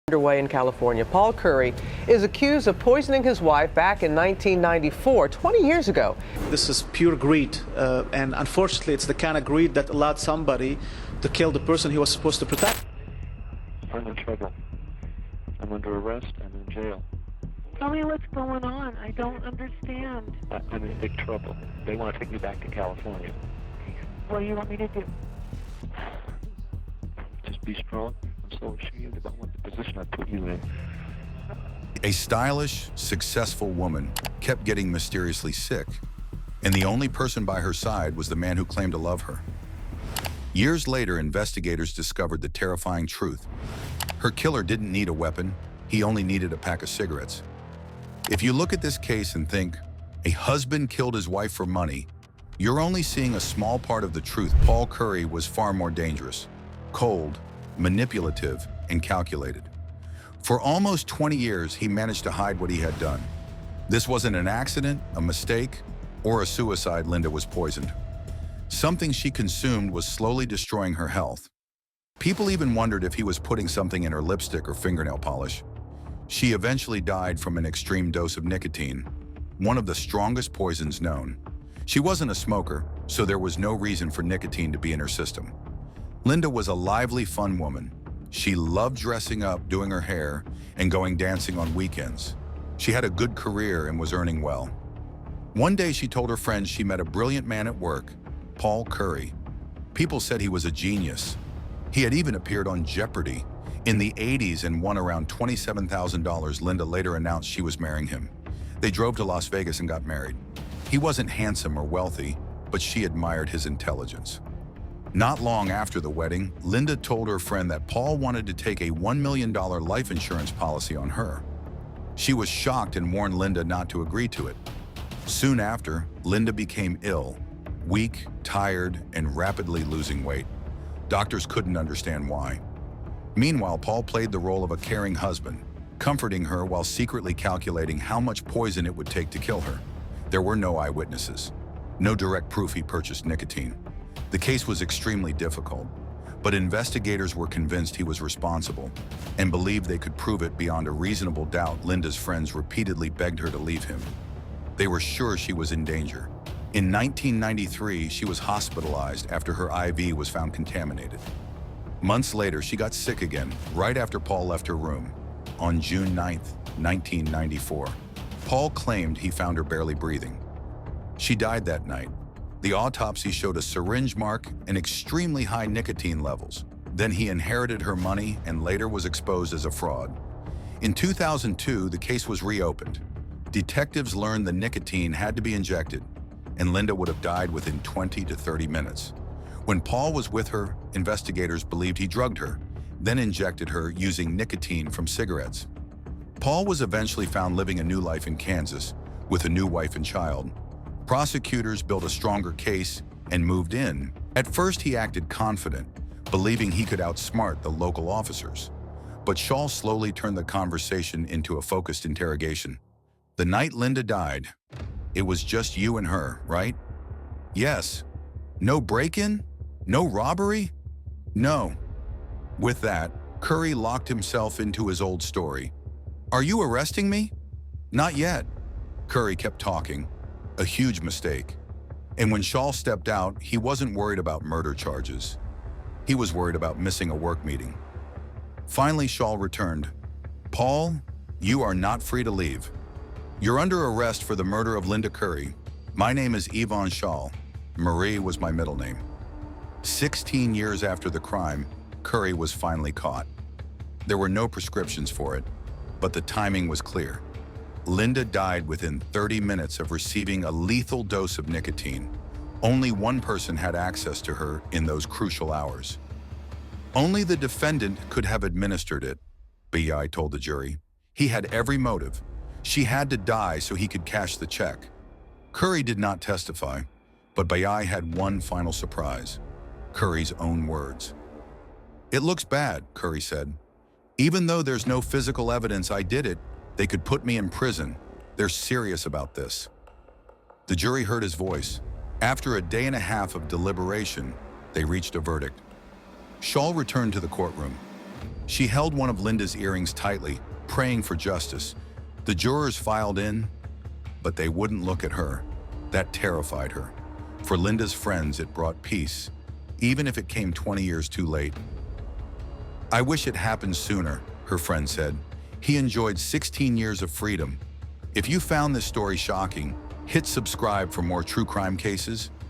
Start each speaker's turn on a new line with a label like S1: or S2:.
S1: Underway in California. Paul Curry is accused of poisoning his wife back in 1994, 20 years ago.
S2: This is pure greed, and unfortunately it's the kind of greed that allowed somebody to kill the person he was supposed to protect.
S3: I'm in trouble. I'm under arrest. I'm in jail.
S4: Tell me what's going on. I don't understand.
S3: I'm in big trouble. They want to take me back to California.
S4: What do you want me to do?
S3: Just be strong. I'm so ashamed about what the position I put you in.
S5: A stylish, successful woman kept getting mysteriously sick, and the only person by her side was the man who claimed to love her. Years later, investigators discovered the terrifying truth. Her killer didn't need a weapon, he only needed a pack of cigarettes. If you look at this case and think, a husband killed his wife for money, you're only seeing a small part of the truth. Paul Curry was far more dangerous, cold, manipulative, and calculated. For almost 20 years, he managed to hide what he had done. This wasn't an accident, a mistake, or a suicide. Linda was poisoned. Something she consumed was slowly destroying her health. People even wondered if he was putting something in her lipstick or fingernail polish. She eventually died from an extreme dose of nicotine, one of the strongest poisons known. She wasn't a smoker, so there was no reason for nicotine to be in her system. Linda was a lively, fun woman. She loved dressing up, doing her hair, and going dancing on weekends. She had a good career and was earning well. One day she told her friends she met a brilliant man at work, Paul Curry. People said he was a genius. He had even appeared on Jeopardy in the 80s and won around $27,000. Linda later announced she was marrying him. They drove to Las Vegas and got married. He wasn't handsome or wealthy, but she admired his intelligence. Not long after the wedding, Linda told her friend that Paul wanted to take a $1 million life insurance policy on her. She was shocked and warned Linda not to agree to it. Soon after, Linda became ill, weak, tired, and rapidly losing weight. Doctors couldn't understand why. Meanwhile, Paul played the role of a caring husband, comforting her while secretly calculating how much poison it would take to kill her. There were no eyewitnesses, no direct proof he purchased nicotine. The case was extremely difficult, but investigators were convinced he was responsible and believed they could prove it beyond a reasonable doubt. Linda's friends repeatedly begged her to leave him. They were sure she was in danger. In 1993, she was hospitalized after her IV was found contaminated. Months later, she got sick again, right after Paul left her room. On June 9, 1994, Paul claimed he found her barely breathing. She died that night. The autopsy showed a syringe mark and extremely high nicotine levels. Then he inherited her money and later was exposed as a fraud. In 2002, the case was reopened. Detectives learned the nicotine had to be injected, and Linda would have died within 20 to 30 minutes. When Paul was with her, investigators believed he drugged her, then injected her using nicotine from cigarettes. Paul was eventually found living a new life in Kansas with a new wife and child. Prosecutors built a stronger case and moved in. At first, he acted confident, believing he could outsmart the local officers. But Shaw slowly turned the conversation into a focused interrogation. The night Linda died, it was just you and her, right? Yes. No break-in? No robbery? No. With that, Curry locked himself into his old story. Are you arresting me? Not yet. Curry kept talking. A huge mistake. And when Shaw stepped out, he wasn't worried about murder charges. He was worried about missing a work meeting. Finally, Shaw returned. Paul, you are not free to leave. You're under arrest for the murder of Linda Curry. My name is Yvonne Shaw. Marie was my middle name. 16 years after the crime, Curry was finally caught. There were no prescriptions for it, but the timing was clear. Linda died within 30 minutes of receiving a lethal dose of nicotine. Only one person had access to her in those crucial hours. Only the defendant could have administered it, B.I. told the jury. He had every motive. She had to die so he could cash the check. Curry did not testify, but B.I. had one final surprise. Curry's own words. It looks bad, Curry said. Even though there's no physical evidence I did it, they could put me in prison. They're serious about this. The jury heard his voice. After a day and a half of deliberation, they reached a verdict. Shaw returned to the courtroom. She held one of Linda's earrings tightly, praying for justice. The jurors filed in, but they wouldn't look at her. That terrified her. For Linda's friends, it brought peace, even if it came 20 years too late. "I wish it happened sooner," her friend said. "He enjoyed 16 years of freedom." If you found this story shocking, hit subscribe for more true crime cases